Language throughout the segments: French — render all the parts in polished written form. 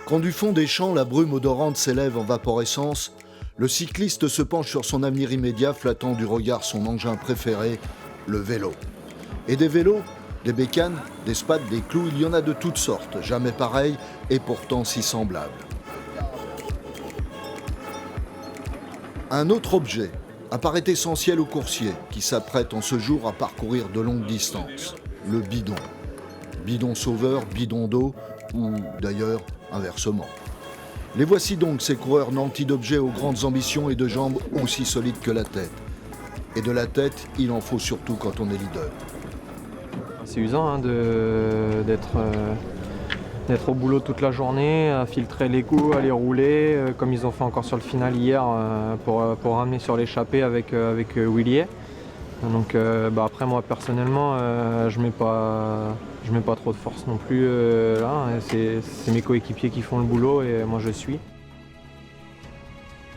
Quand du fond des champs, la brume odorante s'élève en vaporescence, le cycliste se penche sur son avenir immédiat, flattant du regard son engin préféré, le vélo. Et des vélos, des bécanes, des spats, des clous, il y en a de toutes sortes, jamais pareils et pourtant si semblables. Un autre objet apparaît essentiel aux coursiers qui s'apprêtent en ce jour à parcourir de longues distances, le bidon. Bidon sauveur, bidon d'eau, ou d'ailleurs inversement. Les voici donc, ces coureurs nantis d'objets aux grandes ambitions et de jambes aussi solides que la tête. Et de la tête, il en faut surtout quand on est leader. C'est usant d'être au boulot toute la journée, à filtrer les coups, à les rouler, comme ils ont fait encore sur le final hier pour ramener sur l'échappée avec Willier. Donc après moi personnellement je mets pas trop de force non plus là, c'est mes coéquipiers qui font le boulot et moi je suis.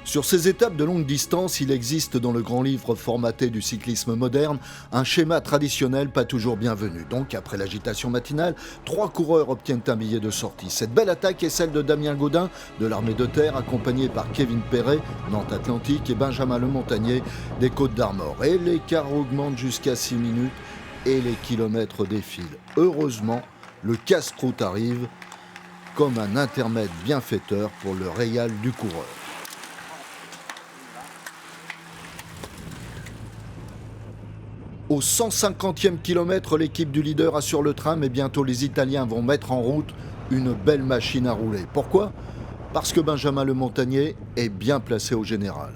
Sur ces étapes de longue distance, il existe dans le grand livre formaté du cyclisme moderne un schéma traditionnel pas toujours bienvenu. Donc, après l'agitation matinale, 3 coureurs obtiennent un billet de sortie. Cette belle attaque est celle de Damien Gaudin de l'Armée de Terre, accompagné par Kevin Perret, Nantes Atlantique, et Benjamin Lemontagné des Côtes d'Armor. Et l'écart augmente jusqu'à 6 minutes et les kilomètres défilent. Heureusement, le casse-croûte arrive comme un intermède bienfaiteur pour le régal du coureur. Au 150e kilomètre, l'équipe du leader assure le train, mais bientôt les Italiens vont mettre en route une belle machine à rouler. Pourquoi ? Parce que Benjamin Lemontagné est bien placé au général.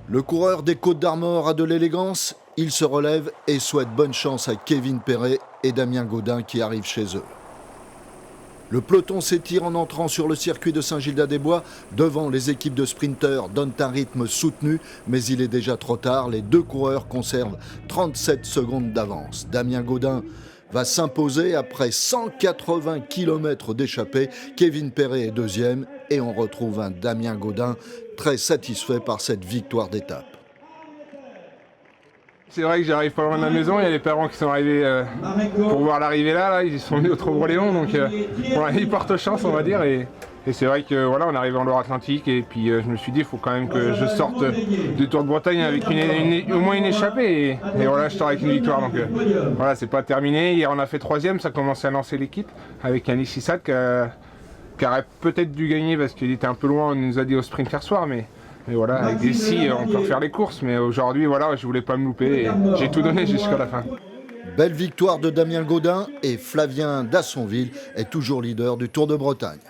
Le coureur des Côtes d'Armor a de l'élégance, il se relève et souhaite bonne chance à Kevin Perret et Damien Gaudin qui arrivent chez eux. Le peloton s'étire en entrant sur le circuit de Saint-Gildas-des-Bois. Devant, les équipes de sprinteurs donnent un rythme soutenu, mais il est déjà trop tard. Les 2 coureurs conservent 37 secondes d'avance. Damien Gaudin va s'imposer après 180 km d'échappée. Kevin Perret est deuxième et on retrouve un Damien Gaudin très satisfait par cette victoire d'étape. C'est vrai que j'arrive pas loin de la maison, il y a les parents qui sont arrivés pour voir l'arrivée là, ils sont venus au Trou-Broléon, donc voilà, ils portent chance on va dire, et c'est vrai que voilà, on arrive en Loire-Atlantique et puis je me suis dit il faut quand même que je sorte du Tour de Bretagne avec au moins une échappée et voilà, je sors avec une victoire, donc voilà, c'est pas terminé. Hier on a fait 3e, ça commençait à lancer l'équipe avec Yanis Sissat qui aurait peut-être dû gagner parce qu'il était un peu loin, on nous a dit au sprint hier soir, mais voilà, avec des scies, on peut refaire les courses, mais aujourd'hui, voilà, je voulais pas me louper et j'ai tout donné jusqu'à la fin. Belle victoire de Damien Gaudin et Flavien Dassonville est toujours leader du Tour de Bretagne.